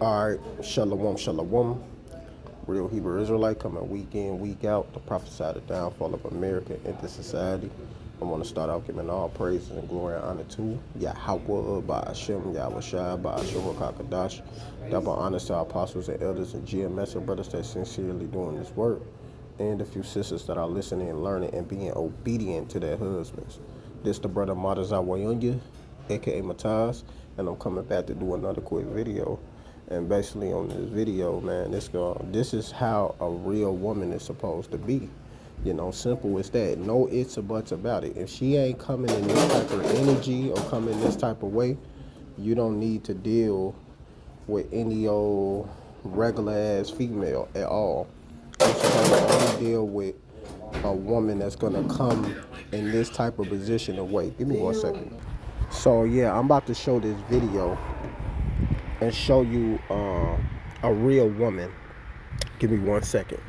Alright, shalom, shalom. Real Hebrew Israelite coming week in, week out to prophesy the downfall of America into society. I want to start out giving all praises and glory and honor to YAHAWASHI, YAHAWASHI, Ba'ashur HaKadash. Double honors to our apostles and elders and GMS and brothers that sincerely doing this work. And a few sisters that are listening and learning and being obedient to their husbands. This the brother YAHAWASHI, aka Mataz, and I'm coming back to do another quick video. And basically on this video, man, this is how a real woman is supposed to be. You know, simple as that. No ifs or buts about it. If she ain't coming in this type of energy or coming this type of way, you don't need to deal with any old regular ass female at all. You're supposed to only deal with a woman that's gonna come in this type of position of weight. Give me 1 second. So yeah, I'm about to show this video and show you a real woman. Give me 1 second.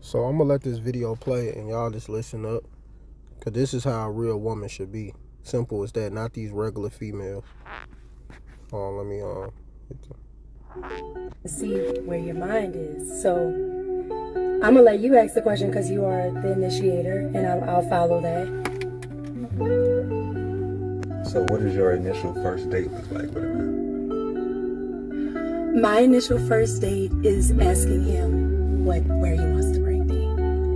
So I'm gonna let this video play and y'all just listen up, cause this is how a real woman should be. Simple as that, not these regular females. Let me see where your mind is. So I'm gonna let you ask the question because you are the initiator, and I'll follow that. So what does your initial first date look like with a man? My initial first date is asking him where he wants to bring me.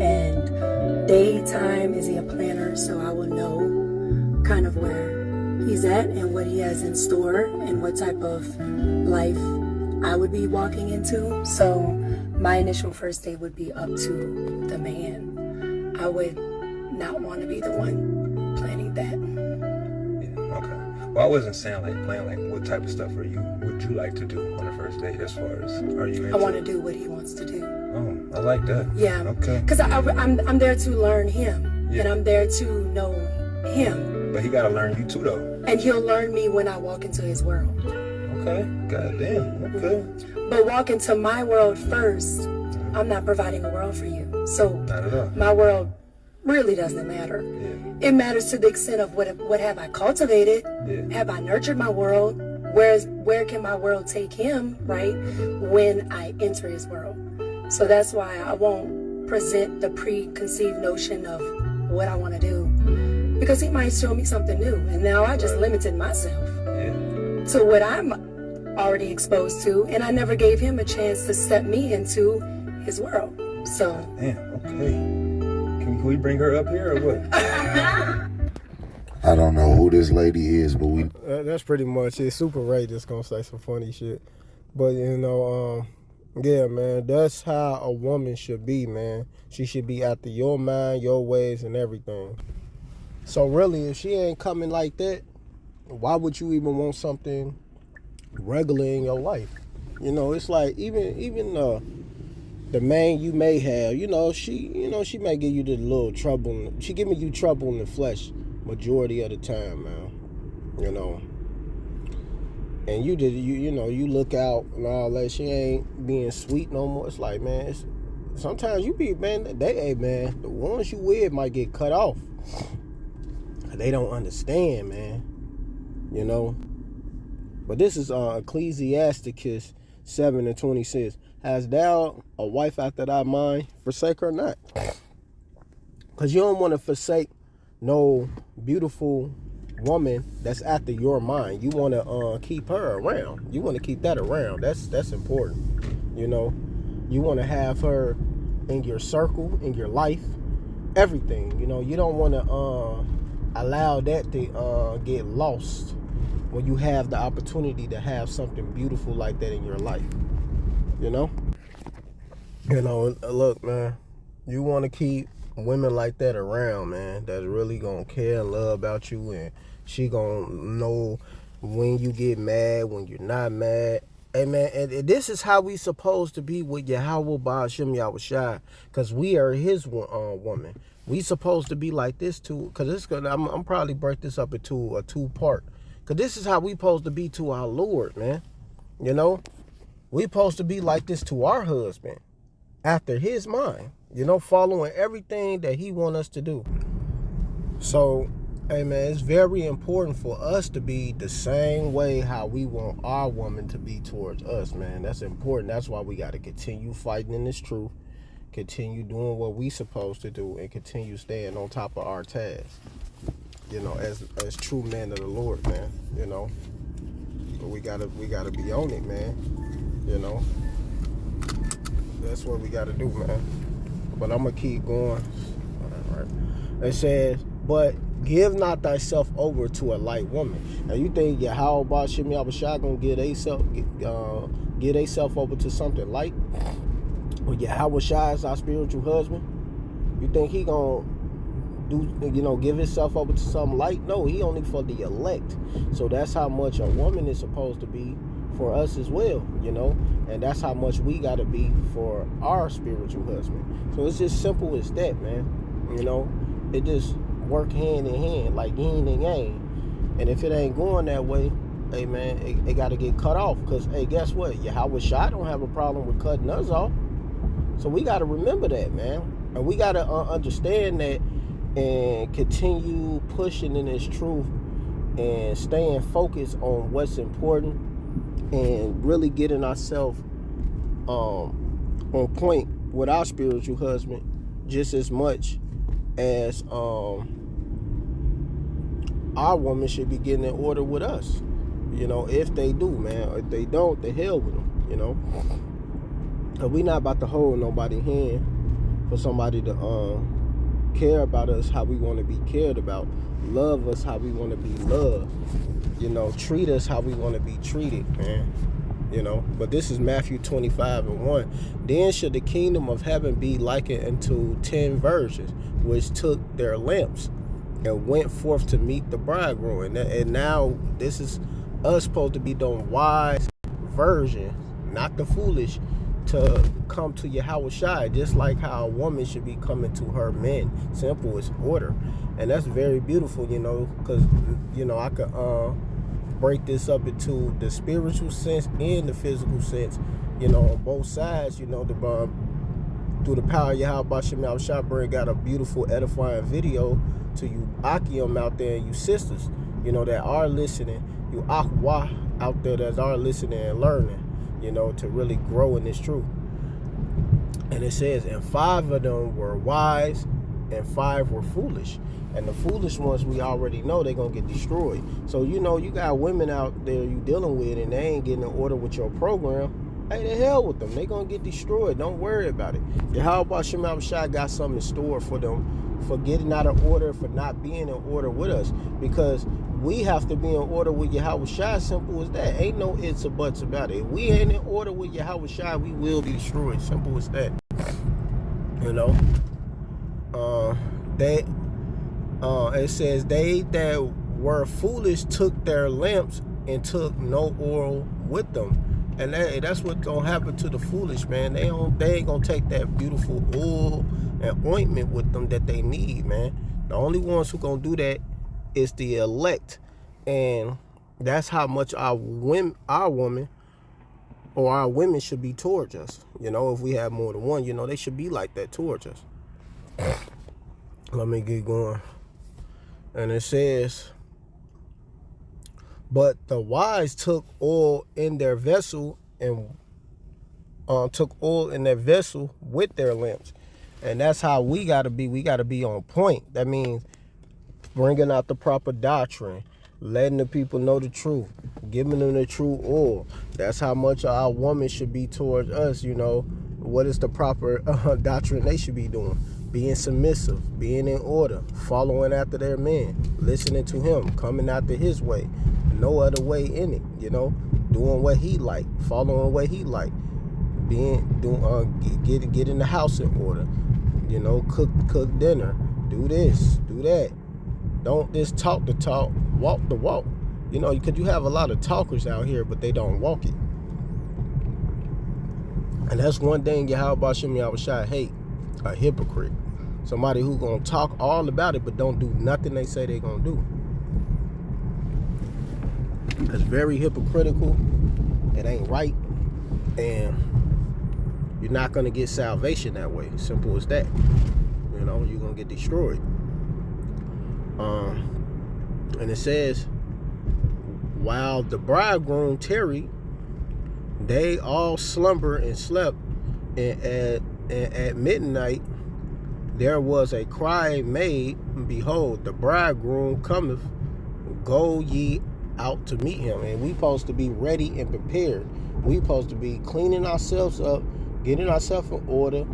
And daytime, is he a planner? So I will know kind of where he's at and what he has in store and what type of life I would be walking into. So my initial first date would be up to the man. I would not want to be the one planning that. Yeah, okay. Well, I wasn't saying like plan, like what type of stuff would you like to do on the first date? As far as are you into? I want to do what he wants to do. Oh, I like that. Yeah. Okay. Because I'm there to learn him, yeah. And I'm there to know him. But he got to learn you too, though. And he'll learn me when I walk into his world. Okay. Goddamn. Okay. But walk into my world first. I'm not providing a world for you. So not at all. My world really doesn't matter. Yeah. It matters to the extent of what have I cultivated? Yeah. Have I nurtured my world? Where can my world take him, right, when I enter his world? So that's why I won't present the preconceived notion of what I want to do, because he might show me something new, and now I just limited myself to what I'm already exposed to, and I never gave him a chance to step me into his world. So damn. Okay. Can we bring her up here or what? I don't know who this lady is, but that's pretty much it. Super Ray just gonna say some funny shit, but you know, yeah, man, that's how a woman should be, man. She should be after your mind, your ways, and everything. So really, if she ain't coming like that, why would you even want something regular in your life? You know, it's like even the man you may have, she may give you the little trouble. She giving you trouble in the flesh majority of the time, man. You know. And you look out and all that. She ain't being sweet no more. It's like, man, sometimes you be, man, man, the ones you with might get cut off. They don't understand, man. You know. But this is Ecclesiasticus 7:26. Hast thou a wife after thy mind? Forsake her not. Because you don't want to forsake no beautiful woman that's after your mind. You want to keep her around. You want to keep that around. That's important. You know, you want to have her in your circle, in your life, everything. You know, you don't want to allow that to get lost when you have the opportunity to have something beautiful like that in your life. You know, look, man, you want to keep women like that around, man, that's really gonna care and love about you, and she gonna know when you get mad, when you're not mad. Hey, man, and this is how we supposed to be with YAHAWASHI, because we are his woman. We supposed to be like this too, because I'm probably break this up into a two-part, because this is how we supposed to be to our Lord, man. You know, we supposed to be like this to our husband, after his mind. You know, following everything that he want us to do. So Hey man, it's very important for us to be the same way how we want our woman to be towards us, man. That's important. That's why we got to continue fighting in this truth, continue doing what we supposed to do, and continue staying on top of our tasks. You know, as true men of the Lord, man. You know, but we gotta be on it, man. You know, that's what we gotta do, man. But I'm gonna keep going. All right. It says, but give not thyself over to a light woman. Now you think YAHAWASHI gonna get theyself over to something light? Well, YAHAWASHI is our spiritual husband. You think he gonna give himself over to something light? No, he only for the elect. So that's how much a woman is supposed to be for us as well, you know, and that's how much we gotta be for our spiritual husband. So it's just simple as that, man. You know, it just work hand in hand, like yin and yang. And if it ain't going that way, hey man, it got to get cut off. Because hey, guess what? YAHAWASHI don't have a problem with cutting us off. So we got to remember that, man. And we got to understand that and continue pushing in this truth and staying focused on what's important and really getting ourselves on point with our spiritual husband just as much as our woman should be getting in order with us, you know, if they do, man. If they don't, the hell with them, you know. And we not about to hold nobody's hand for somebody to care about us how we want to be cared about, love us how we want to be loved, you know, treat us how we want to be treated, man. You know, but this is Matthew 25:1. Then should the kingdom of heaven be likened unto 10 virgins, which took their lamps and went forth to meet the bridegroom. And now this is us supposed to be doing wise virgins, not the foolish, to come to YAHAWASHI, just like how a woman should be coming to her men. Simple as order. And that's very beautiful, you know, because, you know, I could break this up into the spiritual sense and the physical sense, you know, on both sides. You know, through the power of YAHAWASHI, bring got a beautiful edifying video to you Akim out there and you sisters, you know, that are listening, you Akwa out there that are listening and learning, you know, to really grow in this truth. And it says, and 5 of them were wise and 5 were foolish. And the foolish ones, we already know they're going to get destroyed. So, you know, you got women out there you dealing with and they ain't getting in order with your program. Hey, the hell with them. They going to get destroyed. Don't worry about it. YAHAWASHI got something in store for them for getting out of order, for not being in order with us. Because we have to be in order with YAHAWASHI. Simple as that. Ain't no ifs or buts about it. If we ain't in order with YAHAWASHI, we will be destroyed. Simple as that. You know? It says, they that were foolish took their lamps and took no oil with them. And that's what's gonna happen to the foolish, man. They ain't gonna take that beautiful oil and ointment with them that they need, man. The only ones who gonna do that is the elect. And that's how much our women should be towards us. You know, if we have more than one, you know, they should be like that towards us. Let me get going. And it says, but the wise took oil in their vessel and took oil in their vessel with their lamps. And that's how we got to be. We got to be on point. That means bringing out the proper doctrine, letting the people know the truth, giving them the true oil. That's how much our woman should be towards us, you know. What is the proper doctrine they should be doing? Being submissive, being in order, following after their men, listening to him, coming after his way. No other way in it, you know. Doing what he like, following what he like, getting the house in order, you know. Cook dinner, do this, do that. Don't just talk the talk, walk the walk. You know, because you have a lot of talkers out here, but they don't walk it. And that's one thing YAHAWASHI hate, a hypocrite. Somebody who gonna talk all about it, but don't do nothing they say they gonna do. It's very hypocritical. It ain't right. And you're not gonna get salvation that way. Simple as that. You know, you're gonna get destroyed. And it says, while the bridegroom tarried, they all slumbered and slept. And at midnight there was a cry made, behold, the bridegroom cometh, go ye out to meet him. And we supposed to be ready and prepared. We supposed to be cleaning ourselves up, getting ourselves in order,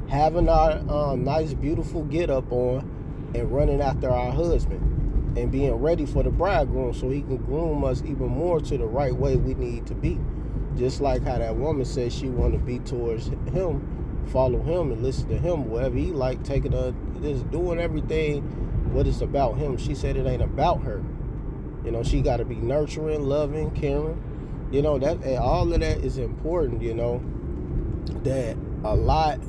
having our nice, beautiful get up on, and running after our husband, and being ready for the bridegroom so he can groom us even more to the right way we need to be. Just like how that woman said she want to be towards him, follow him and listen to him, whatever he like, taking her, just doing everything what it's about him. She said it ain't about her. You know, she got to be nurturing, loving, caring. You know, that, and all of that is important, you know, that a lot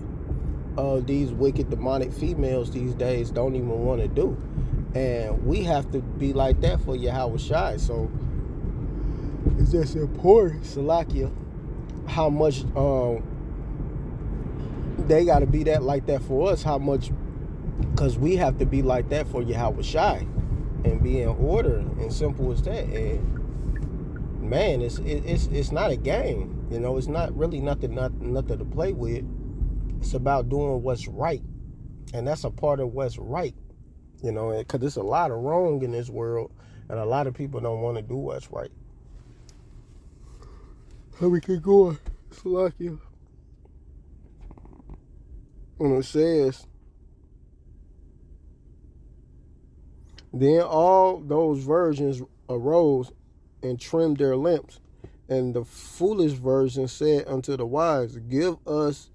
of these wicked demonic females these days don't even want to do. And we have to be like that for YAHAWASHI. So it's just important, Salakia, how much they got to be that like that for us, how much, because we have to be like that for YAHAWASHI and be in order, and simple as that. And man, it's not a game, you know. It's not really nothing to play with. It's about doing what's right, and that's a part of what's right, you know, because there's a lot of wrong in this world, and a lot of people don't want to do what's right. Let me keep going. Salakia. And it says, then all those virgins arose and trimmed their lamps. And the foolish virgin said unto the wise, give us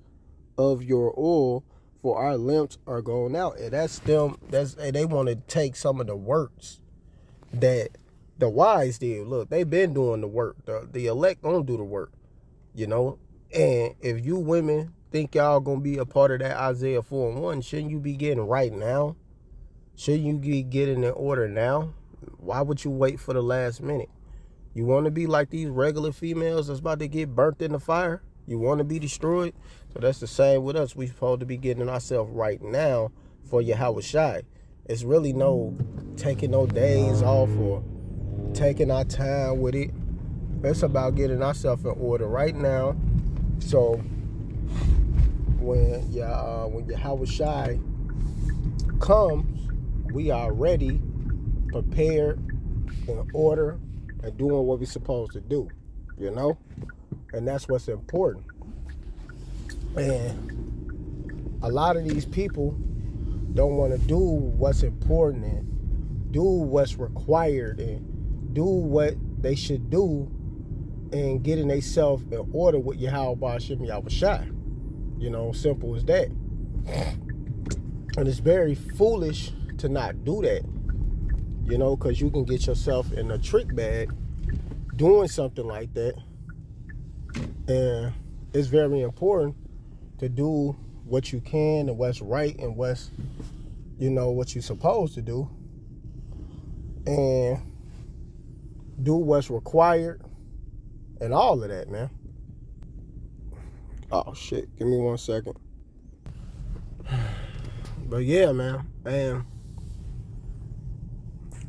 of your oil, for our lamps are gone out. And that's them. They want to take some of the works that the wise did. Look, they've been doing the work. The elect don't do the work, you know. And if you women think y'all gonna be a part of that Isaiah 4:1, shouldn't you be getting right now? Shouldn't you be getting in order now? Why would you wait for the last minute? You want to be like these regular females that's about to get burnt in the fire? You want to be destroyed? So that's the same with us. We supposed to be getting ourselves right now for YAHAWASHI. It's really no taking no days off or taking our time with it. It's about getting ourselves in order right now. So when YAHAWASHI comes, we are ready, prepared, in order, and doing what we're supposed to do, you know? And that's what's important. And a lot of these people don't want to do what's important and do what's required and do what they should do and getting themselves in order with YAHAWASHI. You know, simple as that. And it's very foolish to not do that, you know, because you can get yourself in a trick bag doing something like that. And it's very important to do what you can and what's right and what's, you know, what you're supposed to do, and do what's required and all of that, man. Oh shit, give me 1 second. But yeah, man, and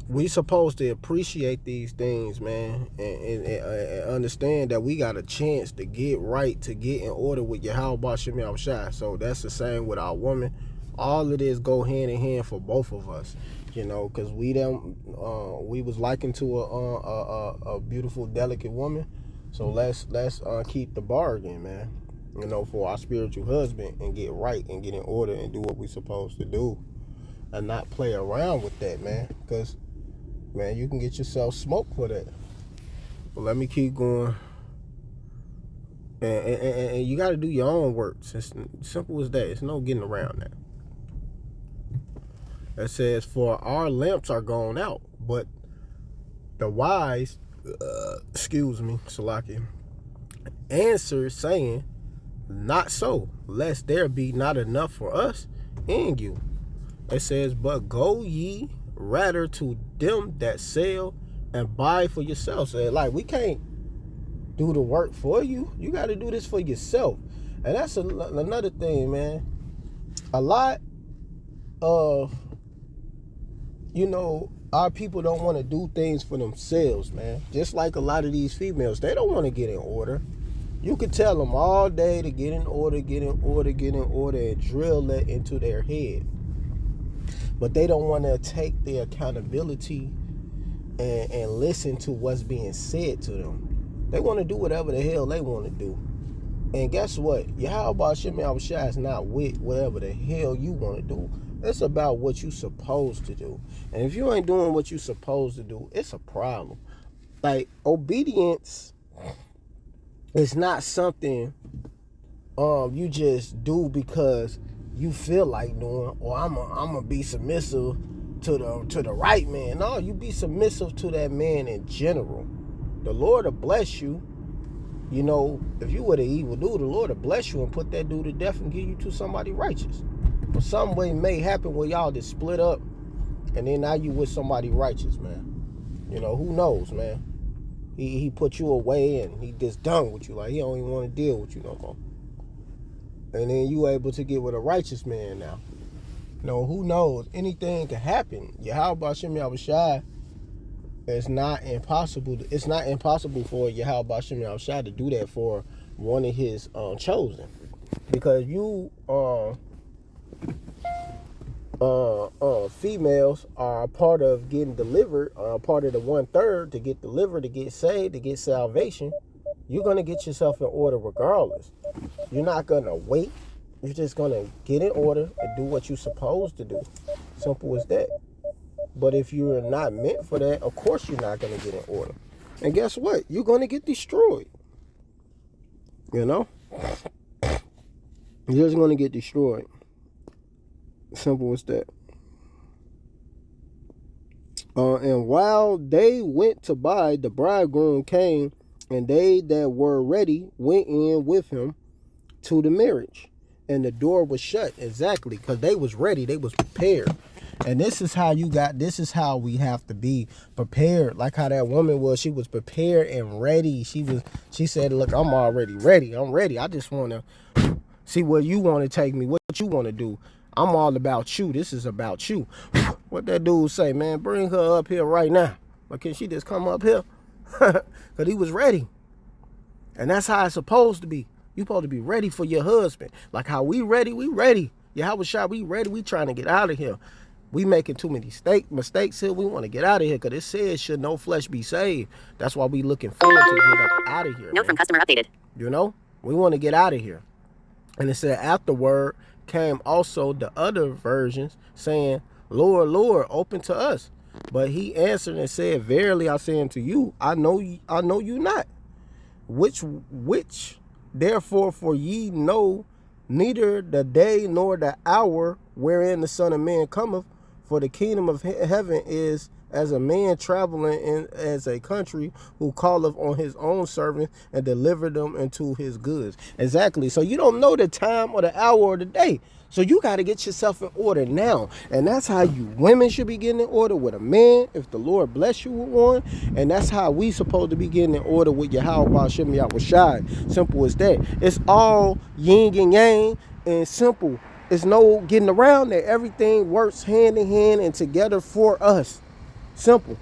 we supposed to appreciate these things, man, and understand that we got a chance to get right, to get in order with YAHAWASHI. So that's the same with our woman. All of this go hand in hand for both of us, you know, because we was likened to a beautiful, delicate woman. So let's keep the bargain, man, you know, for our spiritual husband, and get right and get in order and do what we supposed to do, and not play around with that, man, because man, you can get yourself smoked for that. But let me keep going. And you got to do your own work. It's simple as that. It's no getting around that. It says, for our lamps are gone out, but the wise, Salaki, answered, saying, not so, lest there be not enough for us and you. It says, but go ye rather to them that sell and buy for yourself. So like, we can't do the work for you. You got to do this for yourself. And that's another thing, man. A lot of Our people don't want to do things for themselves, man. Just like a lot of these females, they don't want to get in order. You could tell them all day to get in order, get in order, get in order, and drill that into their head. But they don't want to take the accountability and listen to what's being said to them. They want to do whatever the hell they want to do. And guess what? YAHAWASHI is not with whatever the hell you want to do. It's about what you supposed to do. And if you ain't doing what you supposed to do, it's a problem. Like, obedience is not something you just do because you feel like doing, or I'm gonna be submissive to the right man. No, you be submissive to that man in general. The Lord will bless you. You know, if you were the evil dude, the Lord will bless you and put that dude to death and give you to somebody righteous. But some way may happen where y'all just split up, and then now you with somebody righteous, man. You know, who knows, man? He put you away and he just done with you. Like, he don't even want to deal with you no more. And then you able to get with a righteous man now. You know, who knows? Anything can happen. YAHAWASHI, it's not impossible. It's not impossible for YAHAWASHI to do that for one of his chosen. Because you females are a part of getting delivered, are a part of the 1/3 to get delivered, to get saved, to get salvation. You're going to get yourself in order regardless. You're not going to wait. You're just going to get in order and do what you're supposed to do. Simple as that. But if you're not meant for that, of course you're not going to get in order. And guess what? You're going to get destroyed. You know? You're just going to get destroyed. Simple as that. And while they went to buy, the bridegroom came, and they that were ready went in with him to the marriage. And the door was shut. Exactly. Because they was ready. They was prepared. And this is how we have to be prepared. Like how that woman was. She was prepared and ready. She said, look, I'm already ready. I'm ready. I just want to see where you want to take me. What you want to do. I'm all about you. This is about you. What that dude say, man, bring her up here right now. But can she just come up here? Because he was ready. And that's how it's supposed to be. You supposed to be ready for your husband. Like how we ready, we ready. YAHAWASHI, we ready. We trying to get out of here. We making too many mistakes here. We want to get out of here because it says, should no flesh be saved. That's why we looking forward to get up out of here. Note from customer updated. You know? We want to get out of here. And it said, afterward came also the other versions saying, Lord, Lord, open to us. But he answered and said, verily I say unto you, I know you not. Which therefore for ye know neither the day nor the hour wherein the Son of Man cometh. For the kingdom of heaven is as a man traveling in as a country who calleth on his own servant and deliver them into his goods. Exactly. So you don't know the time or the hour or the day. So you got to get yourself in order now. And that's how you women should be getting in order with a man, if the Lord bless you with one. And that's how we supposed to be getting in order with YAHAWASHI. Simple as that. It's all yin and yang and simple. It's no getting around there. Everything works hand in hand and together for us. Simple.